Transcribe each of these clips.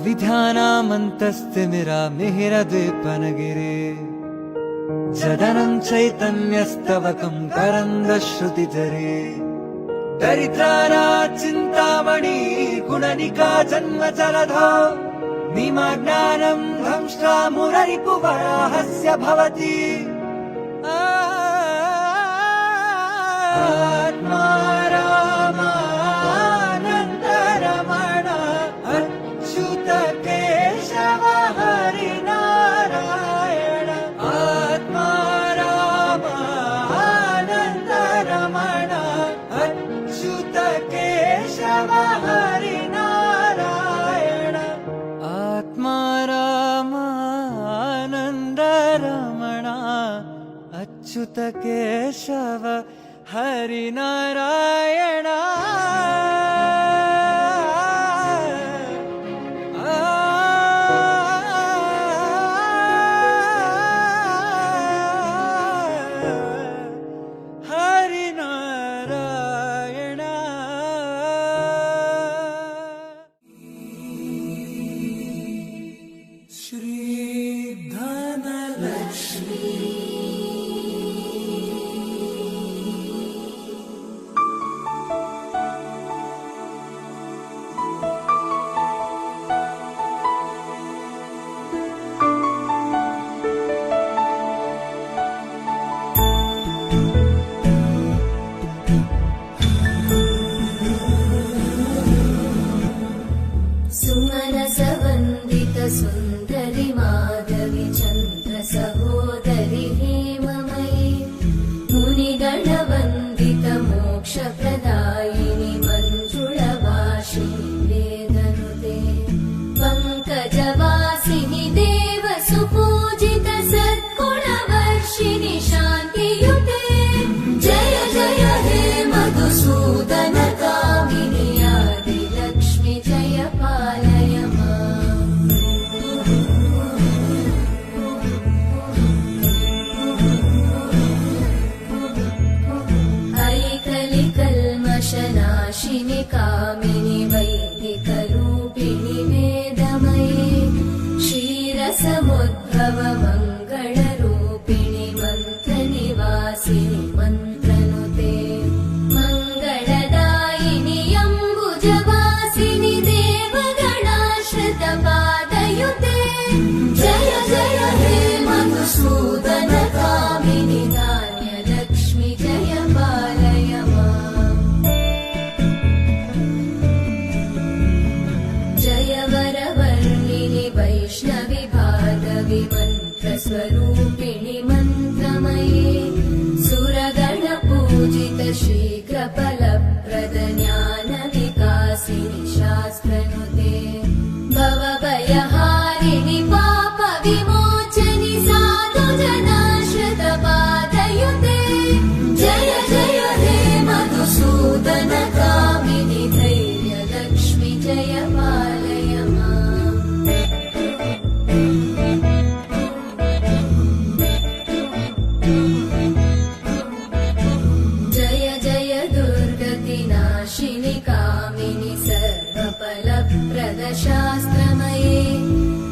विध्यानामन्तस्तिमिरामिहिरद्वीपनगिरे जदनं चैतन्यस्तवकं करन्दश्रुतिधरे दरिद्रानाचिन्तामणि गुणनिका जन्मजलधौ निमग्नानं धंष्ट्रा मुररिपुवराहस्य भवति आत्मा रामानन्दरमण अच्युत केशव हरिनारायण आत्मा रामानन्दरमण अच्युत केशव हरिनारायण आत्मा रामानन्दरमण अच्युत केशव हरिनारायण हरिनारायण श्री धनलक्ष्मी सुमनसवन्दित सुन्दरि माधवि चन्द्र सहोदरि हेममयि मुनिगणवन्दित मोक्षप्रदायिनि मञ्जुळवासिनि वेदनुते पङ्कजवासिनि देवसुपूजित सद्गुणवर्षिणि शान्तियुते जय जय हे मधुसूदन कामिनि आदिलक्ष्मि जय पालय माम् ऐकलिकल्मषनाशिनि कामिनि वैदिकरूपिणि वेदमये क्षीरसमुद्भव मङ्गलरूपिणि मन्त्रनिवासिनि मन्त्रनुते मङ्गलदायिनि अम्बुजवासिनि देवगणाश्रितपादयुते जय जय हे मधुसूदन कामिनि धान्यलक्ष्मि जय पालय माम् जय वरवर्णिनि वैष्णवि भार्गवि मन्त्रस्वरूपिणि मन्त्रमये सुरगणपूजित शीघ्रफलप्रद ज्ञानविकासिनि शास्त्रनुते भवभयहारिणि पापविमोचनि साधुजनाश्रितपादयुते जय जय हे मधुसूदन कामिनि धैर्यलक्ष्मि जय पालय माम् जय जय दुर्गतिनाशिनि कामिनि सर्वफलप्रद शास्त्रमये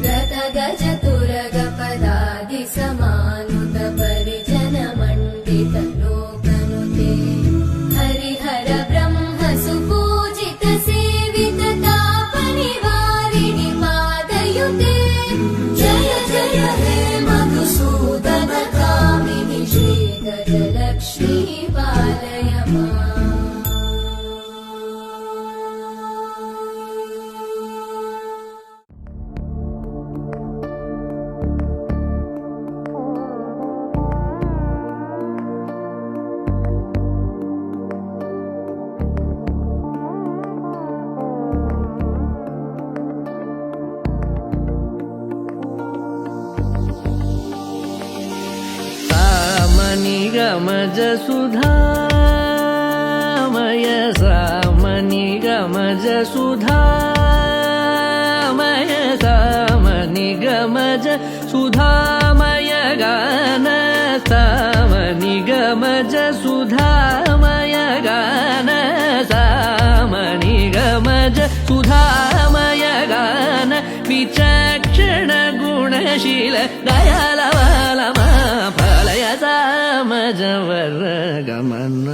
रतगजतुरगपदादिसमानुत परिजनमण्डित लोकनुते हरिहर ब्रह्म सुपूजित सेवित तापनिवारिणि पादयुते जय जय हे मधुसूदन कामिनि श्रीगजलक्ष्मी पालय माम् निगमज सुधामय सामनिगमज सुधामय सामनिगमज सुधामय गान सामनिगमज सुधामय गान सामनिगमज सुधामय गान ಗಮನ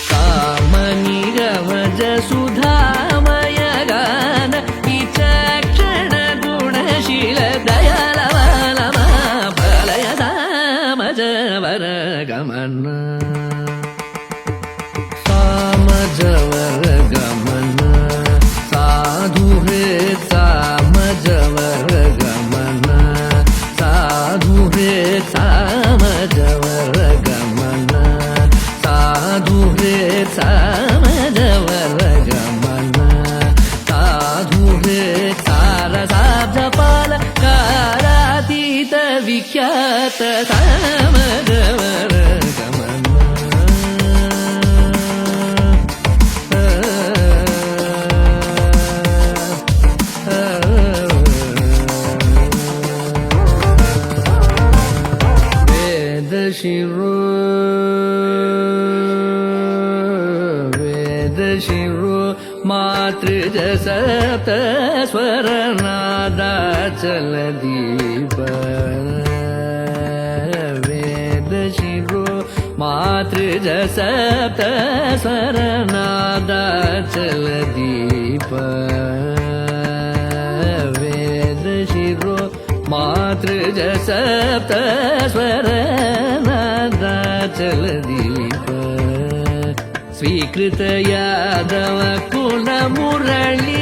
ಕಾಮನಿಗಮಜ ಸುಧಾಮಯ ಗಾನ ವಿಚಕ್ಷಣ ಗುಣಶೀಲ ದಯಾಲವಲಮ ಫಲಯ ಸಾಮಜವರ ಗಮನ ಸಾಮಜವರ ಗಮನ ಸಾಧು ಹೇ ಸಾಮಜವರ ಗಮನ ಸಾಧು ಹೇ ಸಾಮಜವರ ಗಮನ ಸಾಧು ಹೇ ಸಾಮಜವರ ಗಮನ ಸಾಧು ಹೇ ಸಾರಸಾಬ್ಜಪಾಲ ಕಾರಾತೀತ ವಿಖ್ಯಾತ ಸಾಮಜವರ ಗಮನ ಶಿರೋ ವೇದ ಶಿರೋ ಮಾತೃಜ ಸಪ್ತ ಸ್ವರನಾದಾಚಲ ದೀಪ ವೇದ ಶಿರೋ ಮಾತೃಜ ಸಪ್ತ ಸ್ವರನಾದಾಚಲ ದೀಪ ವೇದ ಶಿರೋ ಮಾತೃಜ ಸಪ್ತ ಸ್ವರನಾದಾಚಲ ದೀಪ ಸ್ವೀಕೃತ ಯಾದವ ಕುಲ ಮುರಳಿ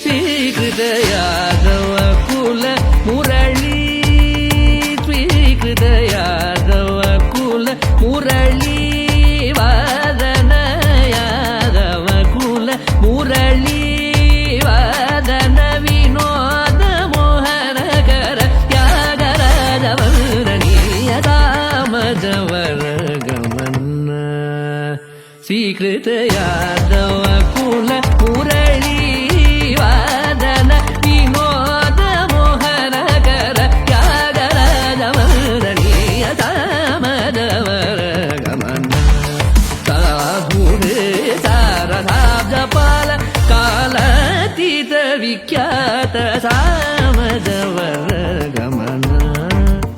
ಸ್ವೀಕೃತ ಯಾದವ ಕುಲ ಮುರಳಿ ಸ್ವೀಕೃತ ಯಾದವ ಕುಲ ಮುರಳಿ ವಾದನ ಯಾದವ ಕುಲ ಮುರಳಿ ವಾದನ ವಿನೋದ ಮೋಹನಕರ ತ್ಯಾಗರಾಜವರ್ಣನೀಯ ಸಾಮಜವರ ಗಮನ ಸ್ವೀಕೃತ ಯಾದವ ಕುಲ ಮುರಳಿ ವಾದನ ವಿನೋದ ಮೋಹನಕರ ತ್ಯಾಗರಾಜವರ್ಣನೀಯ ಸಾಮಜವರ ಗಮನ ಸಾಧು ಹೇ ಸಾರಸಾಬ್ಜಪಾಲ ಕಾಲಾತೀತ ವಿಖ್ಯಾತ ಸಾಮಜವರ ಗಮನ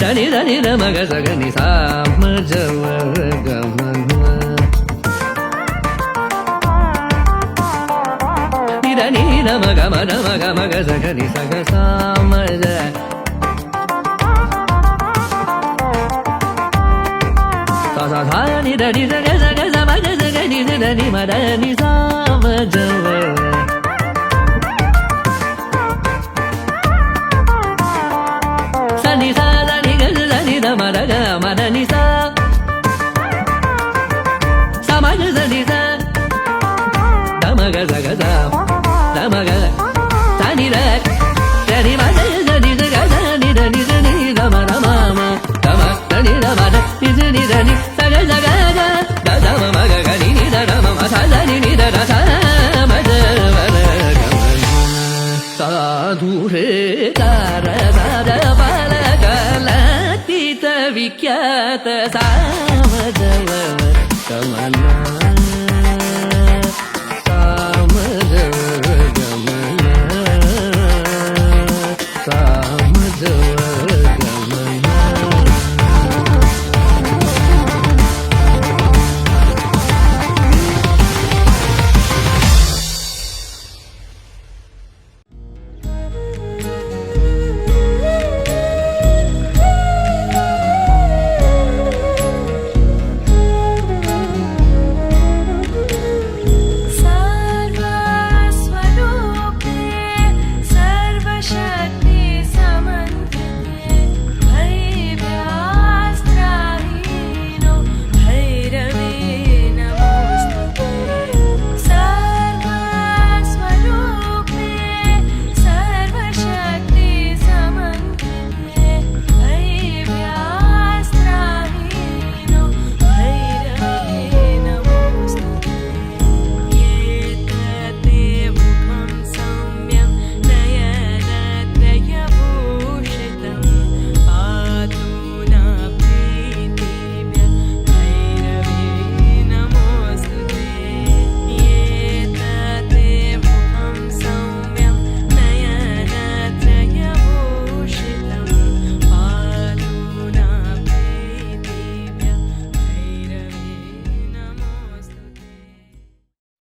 ತನಿ ಧನಿ ಮಗ ಸಗನಿ ಸಾಮಜವರ ಗಮನ ನಿಧನಿ ಮಗ ಮಗ ಮಗ ಮಗ ಸಗನಿ ಸಗ ಸಾಮಜ ನಿ ಧನಿ ಸಗ ಸಗ ಸಮಗ ಸಗ ನಿ ಧನಿ ಮದ ನಿ ಸಾಮಜವರ ಸನಿ ಸಾ ಧನಿ ಗಜ ಧನಿ ಧ ಮದ ಗ ಮದ ನಿ ಸಾ ಸಮಗ ಸನಿ ಸಾ ಧಮಗ ಸಗ ಸಾ ಧಮಗ ಸನಿ ರ ಧನಿ ಮದ ಧನಿ ಸಗ ಧನಿ ಧನಿ ಧನಿ ಧಮ ಧಮ ಧಮ ಧನಿ ಧಮ ಧನಿ ಧನಿ ಸಗ ಸಗ ಗ ಧಮ ಮಗ ಗ ನಿ ಧ ಧಮ ಮ ಸ ಧನಿ ನಿ ಧ ಸ ಮಜವರ ಗಮನ ಸಾಧು ಹೇ ತಾರ ಸಾಧ ಬಾಲ ಕಲಾತೀತ ವಿಖ್ಯಾತ ಸಾಮಜವರ ಗಮನ ಸಾಮಜವರ ಗಮನ ಸಾಮಜವರ ಗಮನ